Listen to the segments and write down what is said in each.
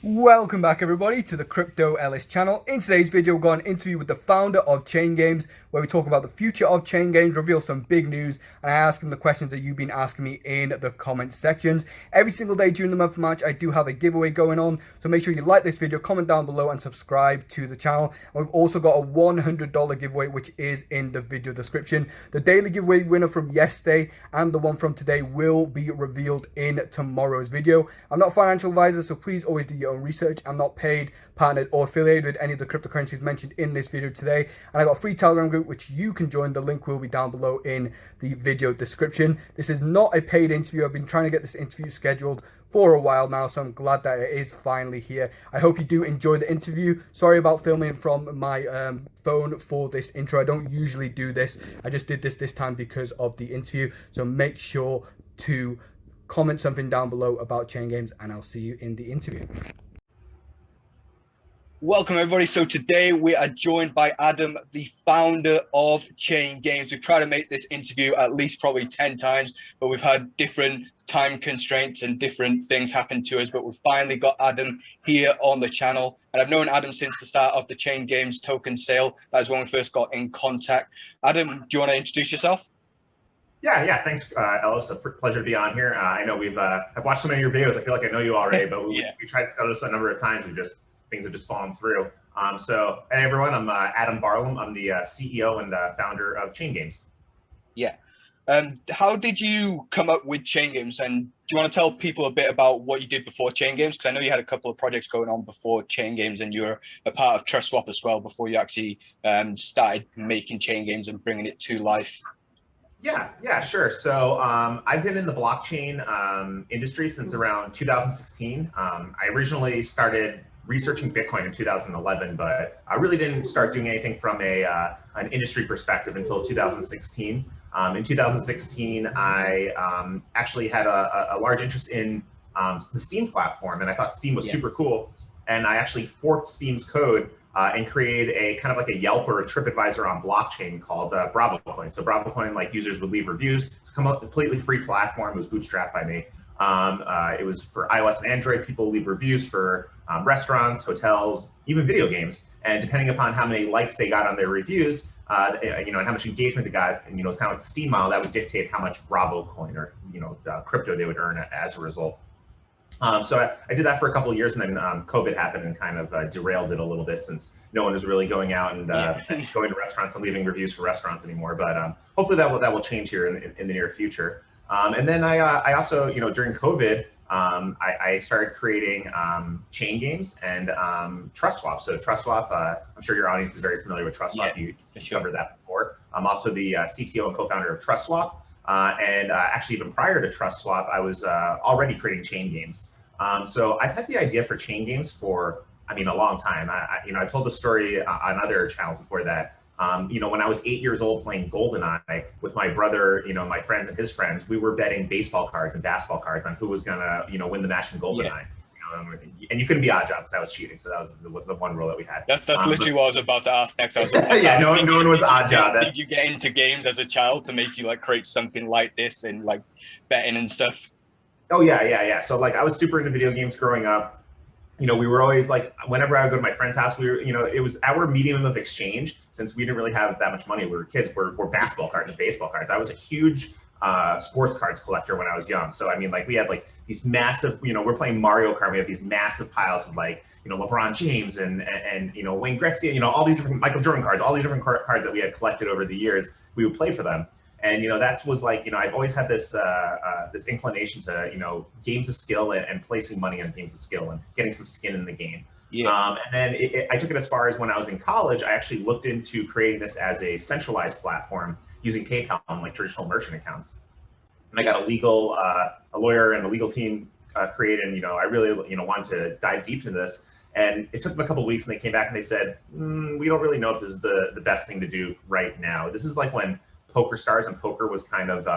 Welcome back everybody to the Crypto Ellis channel. In today's video we've got an interview with the founder of Chain Games where we talk about the future of Chain Games, reveal some big news, and I ask him the questions that you've been asking me in the comment sections. Every single day during the month of March I do have a giveaway going on, so make sure you like this video, comment down below and subscribe to the channel. And we've also got a $100 giveaway which is in the video description. The daily giveaway winner from yesterday and the one from today will be revealed in tomorrow's video. I'm not a financial advisor, so please always do your own research. I'm not paid, partnered, or affiliated with any of the cryptocurrencies mentioned in this video today. And I got a free Telegram group which you can join. The link will be down below in the video description. This is not a paid interview. I've been trying to get this interview scheduled for a while now, so I'm glad that it is finally here. I hope you do enjoy the interview. Sorry about filming from my phone for this intro. I don't usually do this. I just did this time because of the interview. So make sure to comment something down below about Chain Games and I'll see you in the interview. Welcome everybody. So today we are joined by Adam, the founder of Chain Games. We've tried to make this interview at least probably 10 times, but we've had different time constraints and different things happen to us. But we've finally got Adam here on the channel. And I've known Adam since the start of the Chain Games token sale. That was when we first got in contact. Adam, do you want to introduce yourself? Yeah. Thanks, Ellis. A pleasure to be on here. I know I've watched so many of your videos. I feel like I know you already, but we tried to schedule this a number of times. Things have just fallen through. So, hey everyone, I'm Adam Barlam. I'm the CEO and founder of Chain Games. Yeah. How did you come up with Chain Games? And do you want to tell people a bit about what you did before Chain Games? Because I know you had a couple of projects going on before Chain Games, and you were a part of Trust Swap as well before you actually started making Chain Games and bringing it to life. Yeah, sure. So I've been in the blockchain industry since around 2016. I originally started researching Bitcoin in 2011, but I really didn't start doing anything from an industry perspective until 2016. In 2016, I actually had a large interest in the Steam platform, and I thought Steam was super cool. And I actually forked Steam's code and created a kind of like a Yelp or a TripAdvisor on blockchain called BravoCoin. So BravoCoin, like users would leave reviews. It's a completely free platform. It was bootstrapped by me. It was for iOS and Android. People leave reviews for restaurants, hotels, even video games. And depending upon how many likes they got on their reviews, and how much engagement they got, and it's kind of like the Steam model, that would dictate how much BravoCoin or crypto they would earn as a result. So I did that for a couple of years, and then COVID happened and kind of derailed it a little bit, since no one was really going out and going to restaurants and leaving reviews for restaurants anymore. But hopefully that will change here in the near future. And then I also, during COVID, I started creating Chain Games and Trust Swap. So Trust Swap, I'm sure your audience is very familiar with Trust Swap. You covered that before. I'm also the CTO and co-founder of Trust Swap. And actually, even prior to Trust Swap, I was already creating Chain Games. So I've had the idea for Chain Games for, a long time. I told the story on other channels before that. When I was 8 years old playing GoldenEye with my brother, my friends and his friends, we were betting baseball cards and basketball cards on who was gonna, win the match in GoldenEye. And you couldn't be odd job because I was cheating. So that was the one rule that we had. That's literally what I was about to ask next. No one was odd job. Did you get into games as a child to make you like create something like this and like betting and stuff? Oh yeah. So like I was super into video games growing up. We were always like, whenever I would go to my friend's house, we were, it was our medium of exchange, since we didn't really have that much money. We were kids. Were basketball cards and baseball cards. I was a huge sports cards collector when I was young. So we had like these massive, we're playing Mario Kart. We have these massive piles of like, LeBron James and Wayne Gretzky, all these different Michael Jordan cards, all these different cards that we had collected over the years. We would play for them. And that was like, I've always had this this inclination to games of skill and placing money on games of skill and getting some skin in the game. And then I took it as far as when I was in college. I actually looked into creating this as a centralized platform using PayPal and like traditional merchant accounts. And I got a lawyer and a legal team created. And I really wanted to dive deep into this. And it took them a couple of weeks, and they came back and they said, we don't really know if this is the best thing to do right now. This is like when Poker Stars and poker was kind of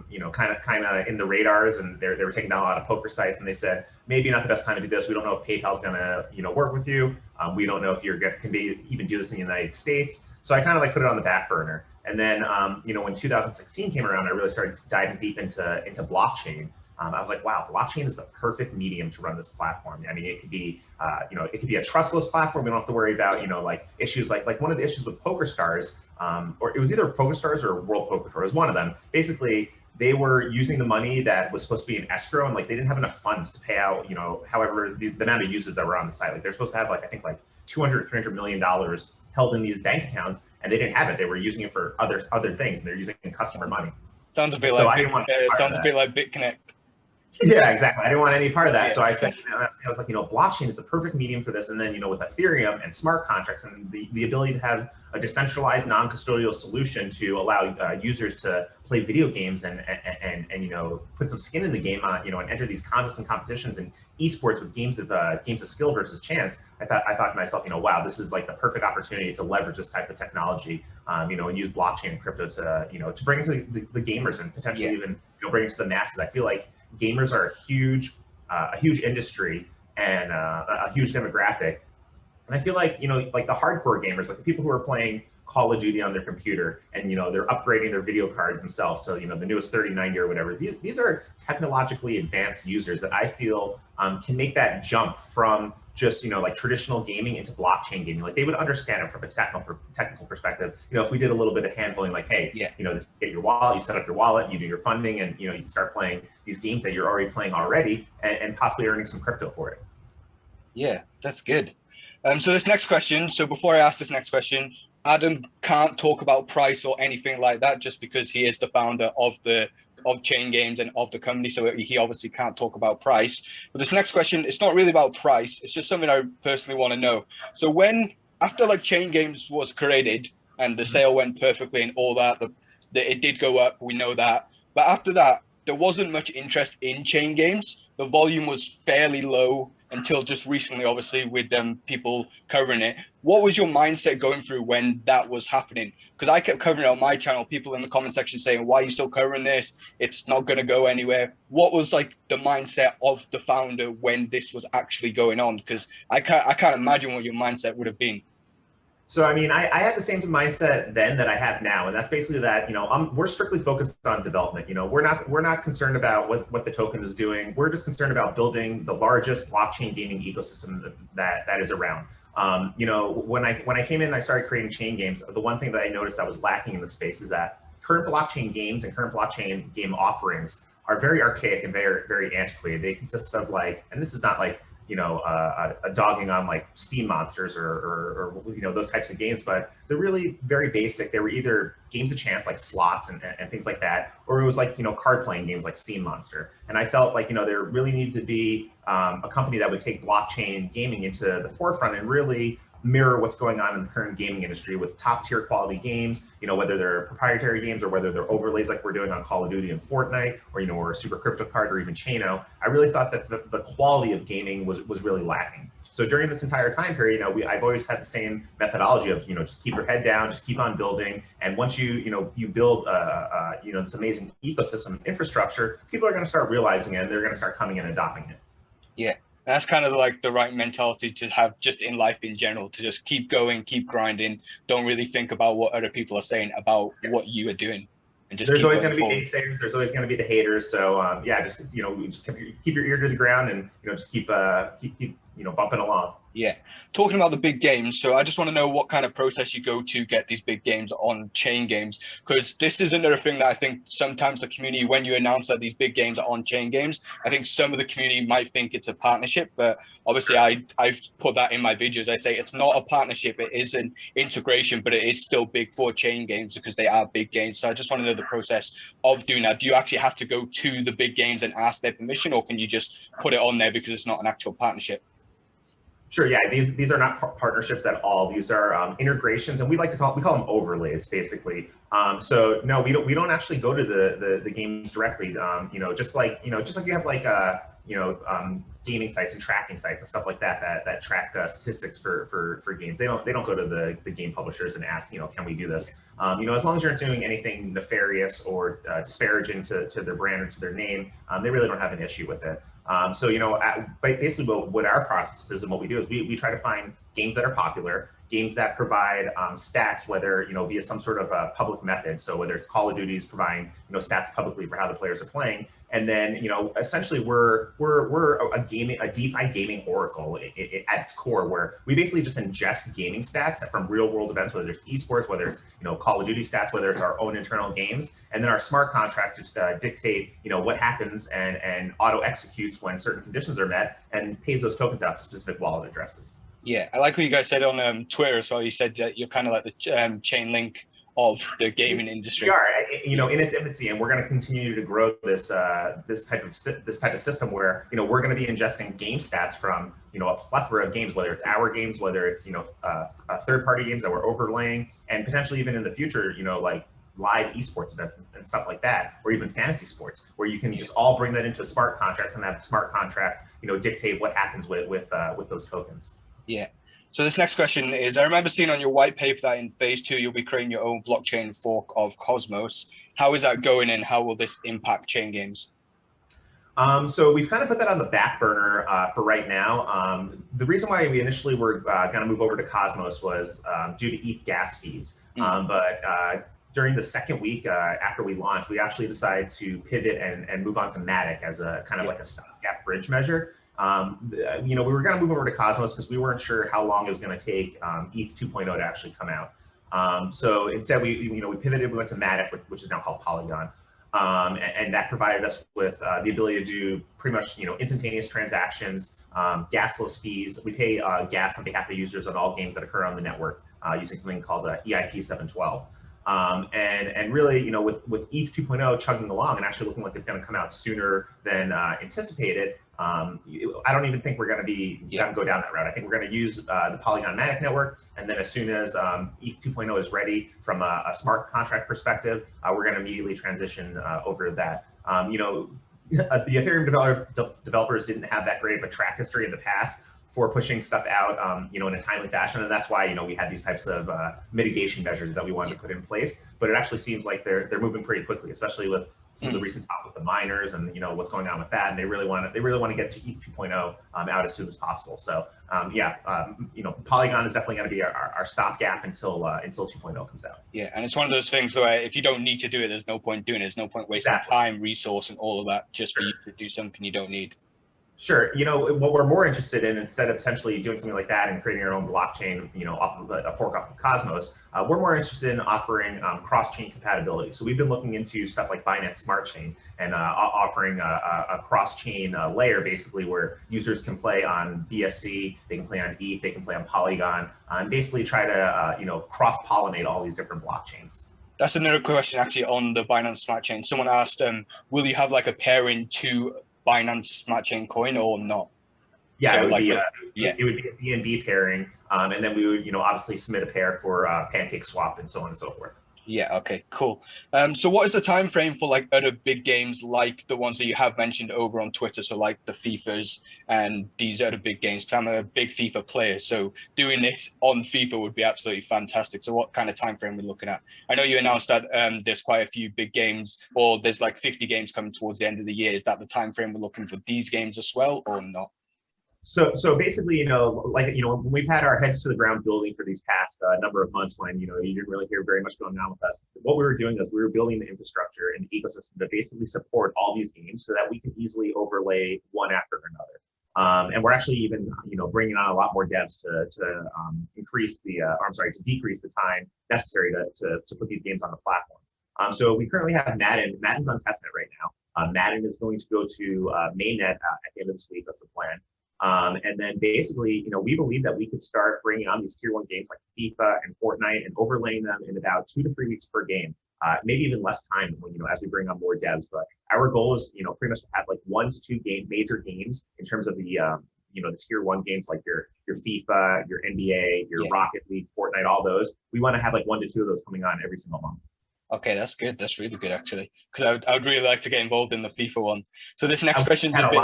in the radars, and they were taking down a lot of poker sites, and they said maybe not the best time to do this. We don't know if PayPal's gonna work with you. We don't know if you're even do this in the United States. So I kind of like put it on the back burner. And then when 2016 came around, I really started diving deep into blockchain. I was like, wow, blockchain is the perfect medium to run this platform. I mean, it could be, it could be a trustless platform. We don't have to worry about, like issues like one of the issues with PokerStars, or it was either PokerStars or World Poker Tour. It was one of them. Basically, they were using the money that was supposed to be in escrow, and like they didn't have enough funds to pay out, however the amount of users that were on the site. Like they're supposed to have I think 200 or $300 million held in these bank accounts, and they didn't have it. They were using it for other things, and they're using customer money. Sounds a bit like BitConnect. Yeah, exactly. I didn't want any part of that. So I said, I was like, blockchain is the perfect medium for this. And then, with Ethereum and smart contracts and the ability to have a decentralized, non-custodial solution to allow users to play video games and put some skin in the game, and enter these contests and competitions and esports with games of skill versus chance. I thought to myself, wow, this is like the perfect opportunity to leverage this type of technology, and use blockchain and crypto to bring it to the gamers and potentially even bring it to the masses. I feel like gamers are a huge industry and a huge demographic, and I feel like like the hardcore gamers, like the people who are playing Call of Duty on their computer and they're upgrading their video cards themselves to the newest 3090 or whatever. These are technologically advanced users that I feel can make that jump from just like traditional gaming into blockchain gaming. Like they would understand it from a technical perspective. If we did a little bit of handholding, like, hey, get your wallet, you set up your wallet, you do your funding, and you can start playing these games that you're already playing and possibly earning some crypto for it. Yeah, that's good. So this next question. So before I ask this next question, Adam can't talk about price or anything like that just because he is the founder of Chain Games and of the company, so he obviously can't talk about price. But this next question, it's not really about price, it's just something I personally want to know. So after Chain Games was created and the sale went perfectly and all that, it did go up, we know that, but after that there wasn't much interest in Chain Games. The volume was fairly low until just recently, obviously, with people covering it. What was your mindset going through when that was happening? Because I kept covering it on my channel, people in the comment section saying, why are you still covering this? It's not going to go anywhere. What was the mindset of the founder when this was actually going on? Because I can't imagine what your mindset would have been. So, I mean, I had the same mindset then that I have now. And that's basically that, we're strictly focused on development. We're not concerned about what the token is doing. We're just concerned about building the largest blockchain gaming ecosystem that is around. When I came in and I started creating Chain Games, the one thing that I noticed that was lacking in the space is that current blockchain games and current blockchain game offerings are very archaic and very, very antiquated. They consist of and this is not a dogging on Steam monsters or those types of games, but they're really very basic. They were either games of chance like slots and things like that, or it was card playing games like Steam Monster. And I felt there really needed to be a company that would take blockchain gaming into the forefront and really mirror what's going on in the current gaming industry with top tier quality games, whether they're proprietary games or whether they're overlays like we're doing on Call of Duty and Fortnite, or a Super Crypto Card or even Chaino. I really thought that the quality of gaming was really lacking. So during this entire time period, I've always had the same methodology of, just keep your head down, just keep on building. And once you build, this amazing ecosystem infrastructure, people are going to start realizing it and they're going to start coming and adopting it. Yeah. That's kind of the right mentality to have just in life in general, to just keep going, keep grinding. Don't really think about what other people are saying about what you are doing. And just there's always going to be naysayers. There's always going to be the haters. So just keep your ear to the ground and just keep bumping along. Yeah. Talking about the big games, so I just want to know what kind of process you go to get these big games on Chain Games, because this is another thing that I think sometimes the community, when you announce that these big games are on Chain Games, I think some of the community might think it's a partnership, but obviously I've put that in my videos. I say it's not a partnership, it is an integration, but it is still big for Chain Games because they are big games. So I just want to know the process of doing that. Do you actually have to go to the big games and ask their permission, or can you just put it on there because it's not an actual partnership? Sure. Yeah. These are not partnerships at all. These are integrations, and we call them overlays, basically. So no, we don't actually go to the games directly. Just like you have gaming sites and tracking sites and stuff like that track statistics for games. They don't go to the game publishers and ask, can we do this? As long as you're not doing anything nefarious or disparaging to their brand or to their name, they really don't have an issue with it. Basically what our process is and what we do is we try to find games that are popular, games that provide stats, whether via some sort of a public method. So whether it's Call of Duty's providing stats publicly for how the players are playing, and then essentially we're a DeFi gaming oracle at its core, where we basically just ingest gaming stats from real world events, whether it's esports, whether it's Call of Duty stats, whether it's our own internal games, and then our smart contracts just dictate what happens and auto executes when certain conditions are met and pays those tokens out to specific wallet addresses. Yeah, I like what you guys said on Twitter as well. You said that you're kind of like the chain link of the gaming industry. We are, in its infancy, and we're going to continue to grow this type of system where we're going to be ingesting game stats from a plethora of games, whether it's our games, whether it's third-party games that we're overlaying, and potentially even in the future, like live esports events and stuff like that, or even fantasy sports, where you can just all bring that into smart contracts and have the smart contract dictate what happens with those tokens. Yeah. So this next question is, I remember seeing on your white paper that in phase 2, you'll be creating your own blockchain fork of Cosmos. How is that going, and how will this impact chain games? So we've kind of put that on the back burner for right now. The reason why we initially were going to move over to Cosmos was due to ETH gas fees. But during the second week after we launched, we actually decided to pivot and move on to Matic as a kind of like a stopgap bridge measure. We were going to move over to Cosmos because we weren't sure how long it was going to take ETH 2.0 to actually come out. So instead, we pivoted. We went to Matic, which is now called Polygon, and that provided us with the ability to do pretty much instantaneous transactions, gasless fees. We pay gas on behalf of users on all games that occur on the network using something called EIP 712. And really, with ETH 2.0 chugging along and actually looking like it's going to come out sooner than anticipated, I don't even think we're going to go down that route. I think we're going to use the Polygon Matic network, and then as soon as ETH 2.0 is ready from a smart contract perspective, we're going to immediately transition over to that. The Ethereum developers didn't have that great of a track history in the past for pushing stuff out, in a timely fashion, and that's why we had these types of mitigation measures that we wanted to put in place. But it actually seems like they're moving pretty quickly, especially with some of the recent talk with the miners and what's going on with that, and they really want to get to ETH 2.0 out as soon as possible. So Polygon is definitely going to be our stopgap until 2.0 comes out. Yeah, and it's one of those things where if you don't need to do it, there's no point doing it. There's no point wasting time, resource, and all of that just for you to do something you don't need. Sure. What we're more interested in, instead of potentially doing something like that and creating your own blockchain, off of a fork off of Cosmos, we're more interested in offering cross-chain compatibility. So we've been looking into stuff like Binance Smart Chain and offering a cross-chain layer, basically, where users can play on BSC, they can play on ETH, they can play on Polygon, and basically try to cross-pollinate all these different blockchains. That's another question actually on the Binance Smart Chain. Someone asked, will you have like a pairing to Binance Smart Chain coin or not? Yeah, so it would like be a BNB pairing, and then we would obviously submit a pair for Pancake Swap and so on and so forth. Yeah. Okay. Cool. So what is the time frame for like other big games like the ones that you have mentioned over on Twitter? So like the FIFAs and these other big games. Because I'm a big FIFA player, so doing this on FIFA would be absolutely fantastic. So what kind of time frame are we looking at? I know you announced that there's quite a few big games, or there's like 50 games coming towards the end of the year. Is that the time frame we're looking for these games as well, or not? So basically, when we've had our heads to the ground building for these past number of months, when you didn't really hear very much going on with us, what we were doing is we were building the infrastructure and the ecosystem to basically support all these games so that we can easily overlay one after another. And we're actually even bringing on a lot more devs to decrease the time necessary to put these games on the platform. So we currently have Madden. Madden's on testnet right now. Madden is going to go to mainnet at the end of this week. That's the plan. And then basically, we believe that we could start bringing on these tier 1 games like FIFA and Fortnite and overlaying them in about 2 to 3 weeks per game, maybe even less time as we bring on more devs. But our goal is, pretty much to have like 1 to 2 major games in terms of the tier 1 games like your FIFA, your NBA, your Rocket League, Fortnite, all those. We want to have like 1 to 2 of those coming on every single month. Okay, that's good. That's really good, actually, because I would really like to get involved in the FIFA ones. So this next question is a bit.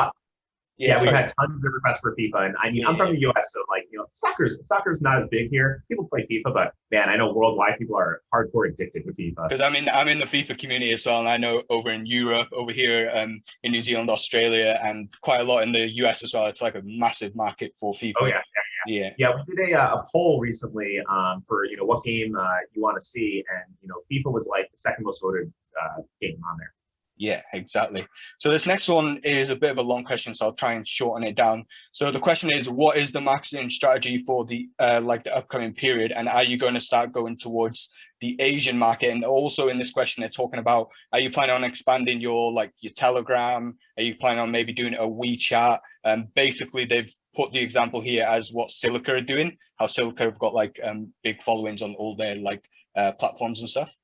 Yeah, we've sorry. had tons of requests for FIFA, and I mean, I'm from the U.S., so like, soccer's not as big here. People play FIFA, but man, I know worldwide people are hardcore addicted to FIFA. Because I'm in the FIFA community as well, and I know over in Europe, over here in New Zealand, Australia, and quite a lot in the US as well. It's like a massive market for FIFA. Oh yeah. We did a poll recently for what game you want to see, and FIFA was like the second most voted game on there. Yeah, exactly. So this next one is a bit of a long question, so I'll try and shorten it down. So the question is, what is the marketing strategy for the like the upcoming period, and are you going to start going towards the Asian market? And also in this question, they're talking about, are you planning on expanding your Telegram? Are you planning on maybe doing a WeChat? Basically, they've put the example here as what Silica are doing, how Silica have got like big followings on all their platforms and stuff.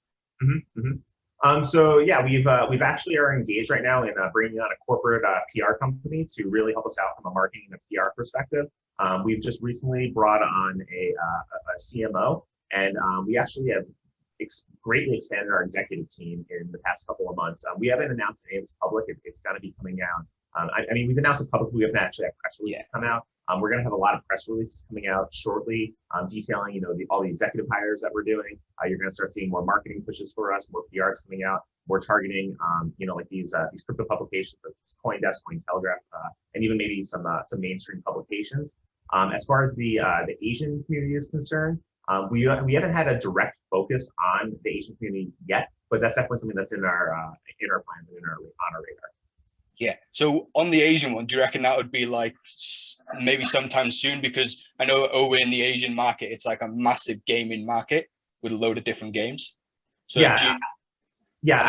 So yeah, we've actually are engaged right now in bringing on a corporate PR company to really help us out from a marketing and a PR perspective. We've just recently brought on a CMO, and we actually have greatly expanded our executive team in the past couple of months. We haven't announced any of this public. It's going to be coming out. I mean, we've announced it publicly. We haven't actually had press releases come out. We're going to have a lot of press releases coming out shortly, detailing, all the executive hires that we're doing. You're going to start seeing more marketing pushes for us, more PRs coming out. We're targeting, like these crypto publications, like CoinDesk, Cointelegraph, and even maybe some mainstream publications. As far as the Asian community is concerned, we haven't had a direct focus on the Asian community yet, but that's definitely something that's in our plans and on our radar. Yeah. So on the Asian one, do you reckon that would be like maybe sometime soon? Because I know over in the Asian market, it's like a massive gaming market with a load of different games. So I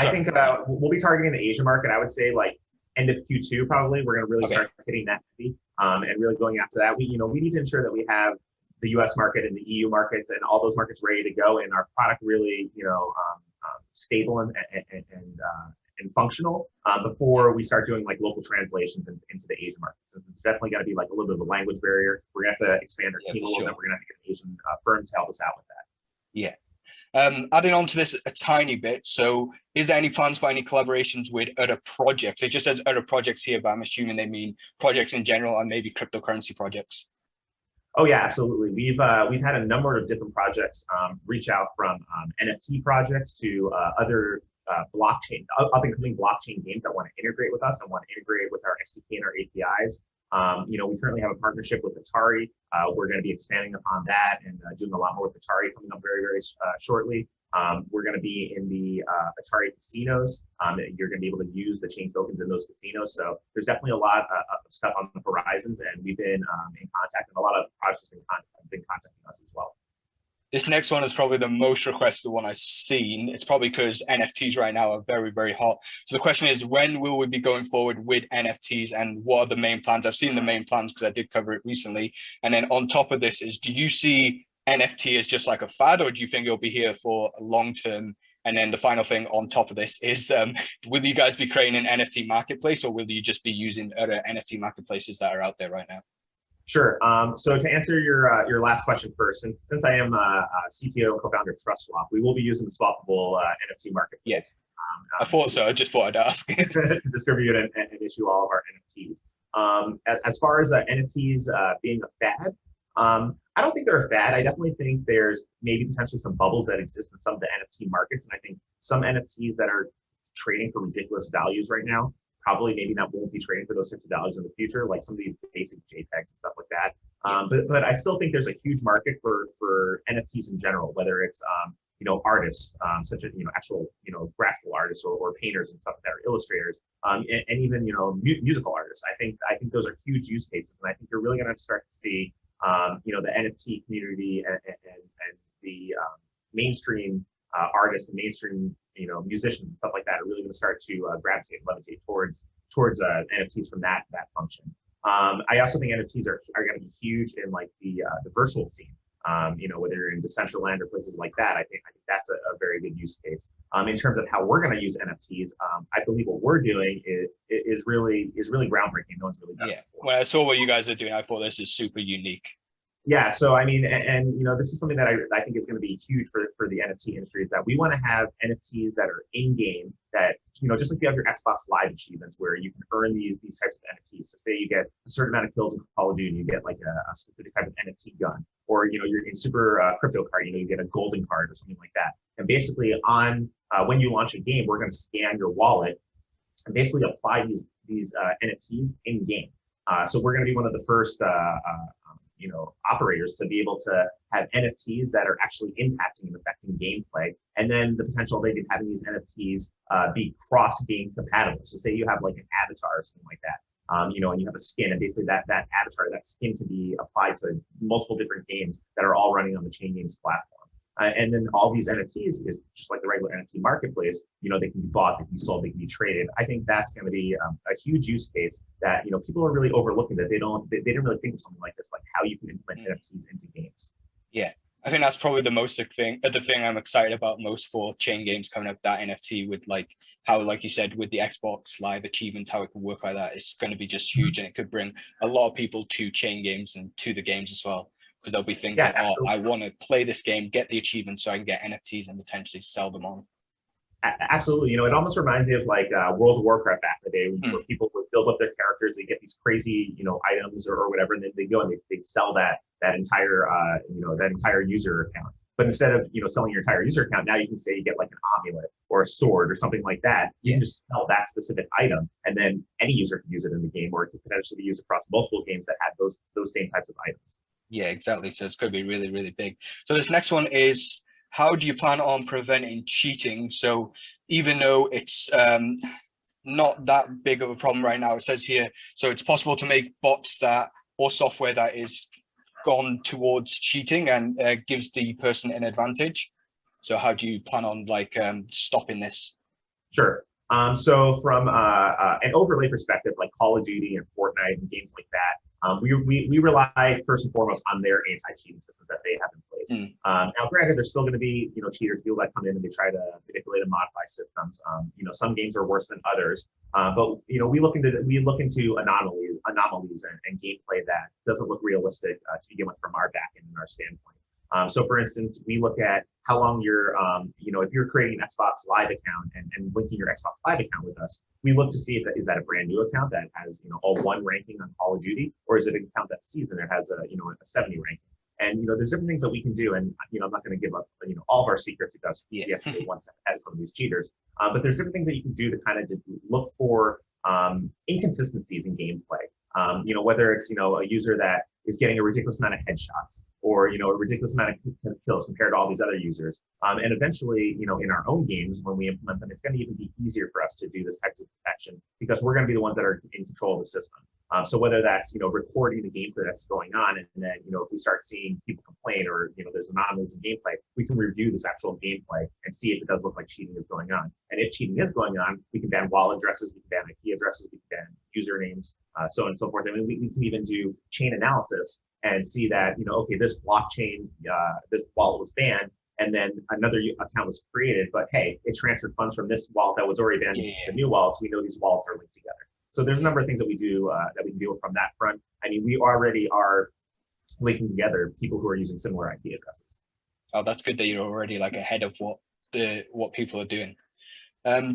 think we'll be targeting the Asian market. I would say like end of Q2 probably. We're going to really start hitting that and really going after that. We need to ensure that we have the U.S. market and the EU markets and all those markets ready to go, and our product really stable and functional before we start doing like local translations into the Asian market. Since it's definitely going to be like a little bit of a language barrier, we're going to have to expand our team a little bit. We're going to have to get an Asian firm to help us out with that. Yeah. Adding on to this a tiny bit, so is there any plans for any collaborations with other projects? It just says other projects here, but I'm assuming they mean projects in general and maybe cryptocurrency projects. Oh yeah, absolutely. We've had a number of different projects reach out, from NFT projects to other blockchain, up and coming blockchain games that want to integrate with us and want to integrate with our SDK and our APIs. We currently have a partnership with Atari. We're going to be expanding upon that and doing a lot more with Atari coming up very, very shortly. We're going to be in the Atari casinos. You're going to be able to use the chain tokens in those casinos. So there's definitely a lot of stuff on the horizons, and we've been in contact, and a lot of projects have been contacting us as well. This next one is probably the most requested one I've seen. It's probably because NFTs right now are very, very hot. So the question is, when will we be going forward with NFTs, and what are the main plans? I've seen the main plans because I did cover it recently. And then on top of this is, do you see NFT as just like a fad, or do you think it'll be here for a long term? And then the final thing on top of this is, will you guys be creating an NFT marketplace, or will you just be using other NFT marketplaces that are out there right now? Sure. So to answer your last question first, since I am CTO and co-founder of TrustSwap, we will be using the swappable NFT marketplace. Yes. I thought so. I just thought I'd ask. To distribute and issue all of our NFTs. As far as NFTs being a fad, I don't think they're a fad. I definitely think there's maybe potentially some bubbles that exist in some of the NFT markets, and I think some NFTs that are trading for ridiculous values right now probably maybe not won't be trading for those types of values in the future, like some of these basic JPEGs and stuff like that. But I still think there's a huge market for NFTs in general, whether it's artists, such as actual graphical artists or painters and stuff like that, or illustrators, and even musical artists. I think those are huge use cases, and I think you're really going to start to see the NFT community and the mainstream artists and mainstream musicians and stuff like that are really going to start to gravitate and levitate towards NFTs from that function. I also think NFTs are going to be huge in like the virtual scene. Whether you're in Decentraland or places like that, I think that's a very good use case. In terms of how we're going to use NFTs, I believe what we're doing is really groundbreaking. No one's really done it before. When I saw what you guys are doing, I thought this is super unique. Yeah, so I mean, and this is something that I think is going to be huge for the NFT industry, is that we want to have NFTs that are in game, that just like you have your Xbox Live achievements where you can earn these types of NFTs. So say you get a certain amount of kills in Call of Duty, you get like a specific type of NFT gun, or you're in Super Crypto card, you get a golden card or something like that. And basically on when you launch a game, we're going to scan your wallet and basically apply these NFTs in game. So we're going to be one of the first operators to be able to have NFTs that are actually impacting and affecting gameplay, and then the potential they could having these NFTs be cross-game compatible. So say you have like an avatar or something like that, and you have a skin, and basically that avatar, that skin can be applied to multiple different games that are all running on the Chain Games platform. And then all these NFTs is just like the regular NFT marketplace. They can be bought, they can be sold, they can be traded. I think that's going to be a huge use case that people are really overlooking, that they didn't really think of something like this, like how you can implement NFTs into games. Yeah, I think that's probably the thing I'm excited about most for Chain Games coming up. That NFT with like how, like you said, with the Xbox Live achievements, how it can work like that. It's going to be just huge, and it could bring a lot of people to Chain Games and to the games as well. Because they'll be thinking, I want to play this game, get the achievement so I can get NFTs and potentially sell them on. Absolutely. It almost reminds me of like World of Warcraft back in the day, where people would build up their characters, they get these crazy, items or whatever, and then they go and they sell that entire, that entire user account. But instead of, selling your entire user account, now you can say you get like an amulet or a sword or something like that. You can just sell that specific item, and then any user can use it in the game, or it could potentially be used across multiple games that have those same types of items. Yeah, exactly. So it's going to be really, really big. So this next one is, how do you plan on preventing cheating? So even though it's not that big of a problem right now, it says here, so it's possible to make bots or software that is gone towards cheating and gives the person an advantage. So how do you plan on stopping this? Sure. So from an overlay perspective, like Call of Duty and Fortnite and games like that, we rely first and foremost on their anti-cheating systems that they have in place. Now, granted, there's still going to be cheaters, people that come in and they try to manipulate and modify systems. Some games are worse than others, but we look into anomalies and gameplay that doesn't look realistic to begin with from our back end and our standpoint. So for instance, we look at how long you're, if you're creating an Xbox Live account and linking your Xbox Live account with us, we look to see if is that a brand new account that has, a 1 ranking on Call of Duty, or is it an account that's seasoned that has a 70 ranking? And, there's different things that we can do. And, I'm not going to give up, all of our secrets, because we have to be ones that had some of these cheaters. But there's different things that you can do to kind of just look for inconsistencies in gameplay. Whether it's, a user that is getting a ridiculous amount of headshots, or a ridiculous amount of kills compared to all these other users. And eventually, in our own games, when we implement them, it's going to even be easier for us to do this type of detection, because we're going to be the ones that are in control of the system. So whether that's recording the gameplay that's going on, and then if we start seeing people complain, or there's anomalies in gameplay, we can review this actual gameplay and see if it does look like cheating is going on. And if cheating is going on, we can ban wallet addresses, we can ban IP addresses, we can ban usernames, so on and so forth. I mean, we can even do chain analysis and see that okay, this blockchain, this wallet was banned, and then another account was created, but hey, it transferred funds from this wallet that was already banned to the new wallet, so we know these wallets are linked together. So there's a number of things that we do that we can do from that front. I mean, we already are linking together people who are using similar IP addresses. Oh, that's good that you're already ahead of what people are doing.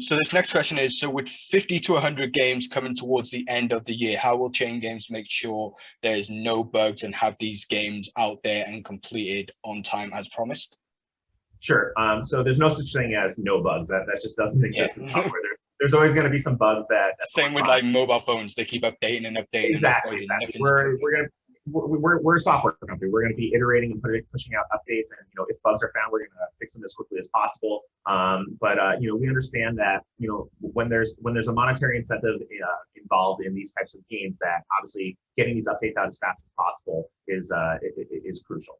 So this next question is, so with 50 to 100 games coming towards the end of the year, how will Chain Games make sure there's no bugs and have these games out there and completed on time as promised? Sure. So there's no such thing as no bugs. That just doesn't exist in software. There's always going to be some bugs that. Same with mobile phones. They keep updating and updating. Exactly. We're a software company. We're going to be iterating and pushing out updates, and if bugs are found, we're going to fix them as quickly as possible. But we understand that when there's a monetary incentive involved in these types of games, that obviously getting these updates out as fast as possible is crucial.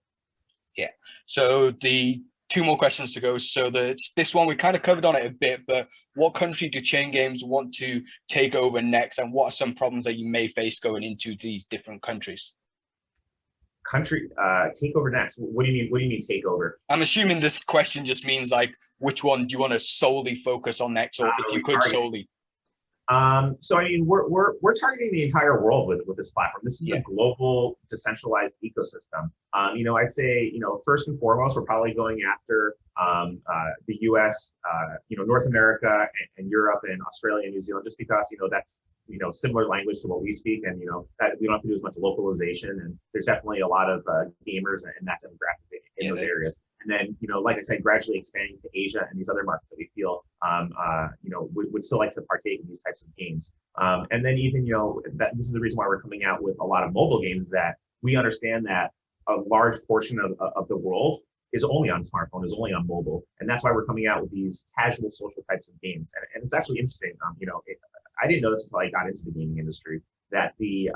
Yeah. So the 2 more questions to go. So this one, we kind of covered on it a bit, but what country do Chain Games want to take over next, and what are some problems that you may face going into these different countries? Country take over next. What do you mean take over? I'm assuming this question just means which one do you want to solely focus on next, or if you could solely. So I mean, we're targeting the entire world with this platform. This is a global, decentralized ecosystem. I'd say, first and foremost, we're probably going after the U.S., North America, and Europe, and Australia, and New Zealand, just because that's similar language to what we speak, and that we don't have to do as much localization. And there's definitely a lot of gamers in that demographic in those areas. And then, like I said, gradually expanding to Asia and these other markets that we feel, would still like to partake in these types of games. And then even, that this is the reason why we're coming out with a lot of mobile games, that we understand that a large portion of the world is only on smartphone, is only on mobile. And that's why we're coming out with these casual social types of games. And it's actually interesting. I didn't know this until I got into the gaming industry, that the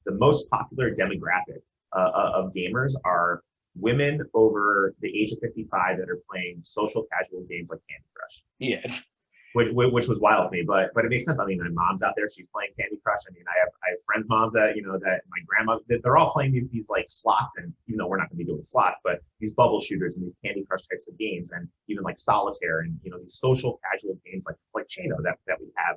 most popular demographic of gamers are women over the age of 55 that are playing social casual games like Candy Crush. Yeah. Which was wild to me, but it makes sense. I mean, my mom's out there, she's playing Candy Crush. I mean, I have friends' moms that, that my grandma, they're all playing these like slots, and even though we're not gonna be doing slots, but these bubble shooters and these Candy Crush types of games, and even like solitaire, and these social casual games like Chano that we have,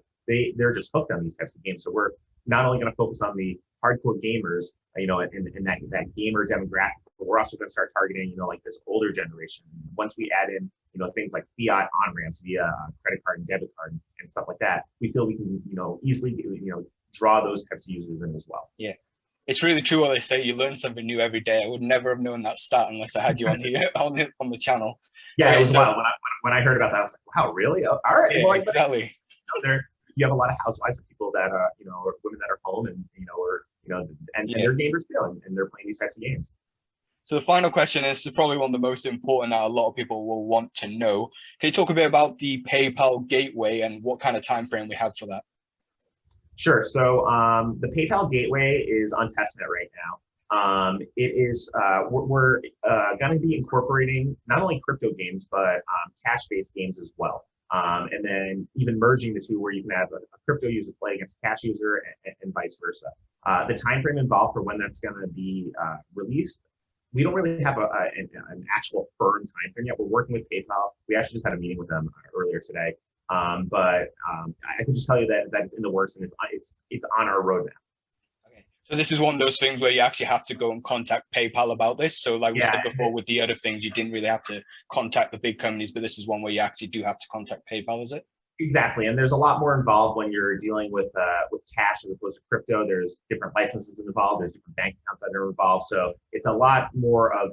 they're just hooked on these types of games. So we're not only gonna focus on the hardcore gamers, in that gamer demographic, but we're also going to start targeting, like this older generation. Once we add in, things like fiat on-ramps via credit card and debit card and stuff like that, we feel we can, easily, draw those types of users in as well. Yeah. It's really true what they say. You learn something new every day. I would never have known that stat unless I had you on here on the channel. Yeah, it was wild. When I heard about that, I was like, wow, really? Oh, all right. Yeah, well, exactly. You have a lot of housewives of people that are, or women that are home and, and they're gamers too, and they're playing these types of games. So the final question is probably one of the most important that a lot of people will want to know. Can you talk a bit about the PayPal gateway and what kind of time frame we have for that? Sure. So the PayPal gateway is on testnet right now. It is we're going to be incorporating not only crypto games but cash-based games as well. And then even merging the two, where you can have a crypto user play against a cash user and vice versa. The time frame involved for when that's going to be released, we don't really have an actual firm time frame yet. We're working with PayPal. We actually just had a meeting with them earlier today. But I can just tell you that it's in the works, and it's on our roadmap. Okay. So this is one of those things where you actually have to go and contact PayPal about this. So like we said before, with the other things, you didn't really have to contact the big companies, but this is one where you actually do have to contact PayPal, is it? Exactly, and there's a lot more involved when you're dealing with cash as opposed to crypto. There's different licenses involved. There's different bank accounts that are involved. So it's a lot more of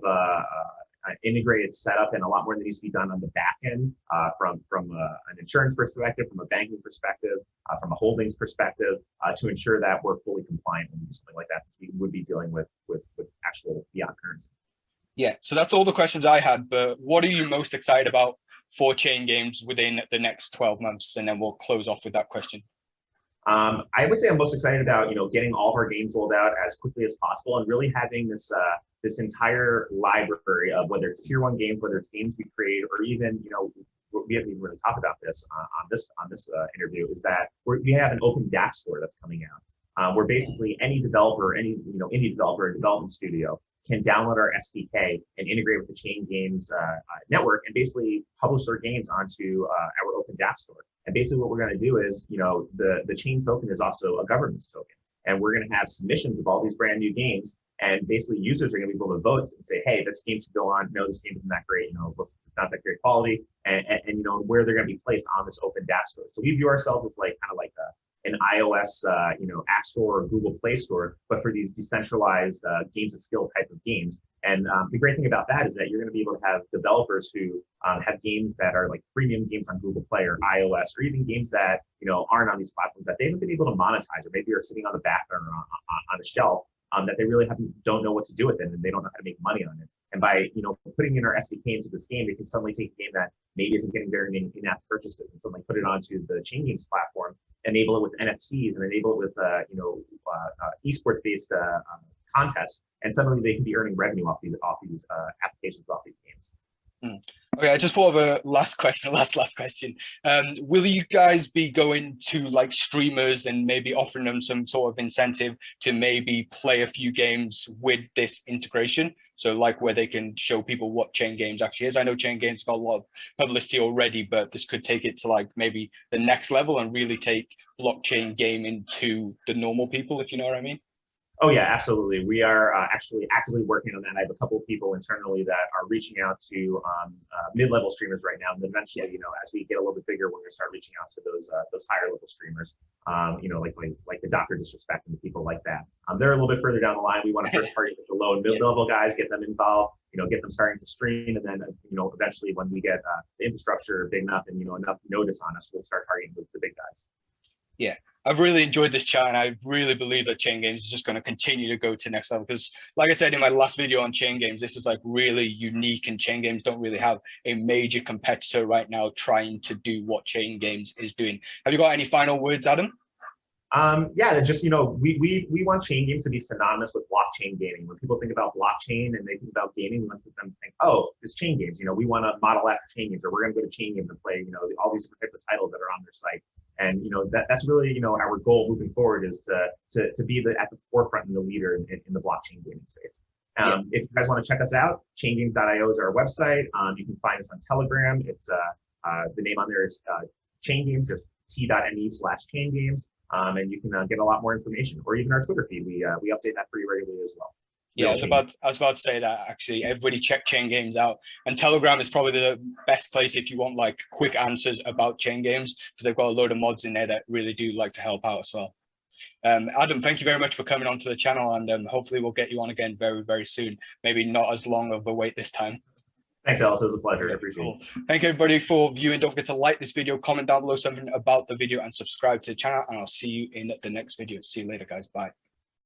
an integrated setup, and a lot more that needs to be done on the back end from an insurance perspective, from a banking perspective, from a holdings perspective, to ensure that we're fully compliant when we do something like that, since we would be dealing with actual fiat currency. Yeah, so that's all the questions I had. But what are you most excited about for Chain Games within the next 12 months? And then we'll close off with that question. I would say I'm most excited about, getting all of our games rolled out as quickly as possible, and really having this entire library of, whether it's tier 1 games, whether it's games we create, or even, we haven't even really talked about this on this interview, is that we have an open DApp store that's coming out, where basically any developer, any indie developer or development studio can download our SDK and integrate with the Chain Games network, and basically publish their games onto our open DApp store. And basically what we're going to do is, the Chain token is also a governance token, and we're going to have submissions of all these brand new games, and basically users are going to be able to vote and say, hey, this game should go on. No, this game isn't that great. It's not that great quality, and where they're going to be placed on this open DApp store. So we view ourselves as kind of like an iOS, App Store or Google Play Store, but for these decentralized games of skill type of games. And the great thing about that is that you're going to be able to have developers who have games that are like premium games on Google Play or iOS, or even games that aren't on these platforms that they haven't been able to monetize, or maybe are sitting on the back burner on a shelf, that they really don't know what to do with it, and they don't know how to make money on it. And by putting in our SDK into this game, they can suddenly take a game that maybe isn't getting very many in-app purchases, and suddenly put it onto the Chain Games platform, enable it with NFTs, and enable it with esports-based contests, and suddenly they can be earning revenue off these applications, off these games. Okay, I just thought of a last question. Last question. Will you guys be going to like streamers and maybe offering them some sort of incentive to maybe play a few games with this integration? So like where they can show people what Chain Games actually is. I know Chain Games got a lot of publicity already, but this could take it to like maybe the next level and really take blockchain gaming to the normal people, if you know what I mean. Oh yeah, absolutely. We are actually actively working on that. I have a couple of people internally that are reaching out to mid-level streamers right now, and then eventually, as we get a little bit bigger, we're going to start reaching out to those higher level streamers. Like the Dr. Disrespect and the people like that. They're a little bit further down the line. We want to first party with the low and mid-level guys, get them involved, get them starting to stream, and then eventually when we get the infrastructure big enough and enough notice on us, we'll start targeting the big guys. Yeah, I've really enjoyed this chat, and I really believe that Chain Games is just going to continue to go to next level, because like I said in my last video on Chain Games, this is like really unique, and Chain Games don't really have a major competitor right now trying to do what Chain Games is doing. Have you got any final words, Adam? Yeah, just, we want Chain Games to be synonymous with blockchain gaming. When people think about blockchain and they think about gaming, we want them to think, oh, it's Chain Games. We want to model after Chain Games, or we're going to go to Chain Games and play, all these different types of titles that are on their site. And that's really our goal moving forward, is to be at the forefront and the leader in the blockchain gaming space. If you guys want to check us out, chaingames.io is our website. You can find us on Telegram. It's the name on there is Chain Games, just t.me/Chain Games, and you can get a lot more information. Or even our Twitter feed. We update that pretty regularly as well. Yeah, I was about to say that actually. Everybody check Chain Games out, and Telegram is probably the best place if you want like quick answers about Chain Games, because they've got a load of mods in there that really do like to help out as well. Adam, thank you very much for coming onto the channel, and hopefully we'll get you on again very, very soon. Maybe not as long of a wait this time. Thanks, Ellis. It was a pleasure. I appreciate it. Thank you, everybody, for viewing. Don't forget to like this video, comment down below something about the video, and subscribe to the channel. And I'll see you in the next video. See you later, guys. Bye.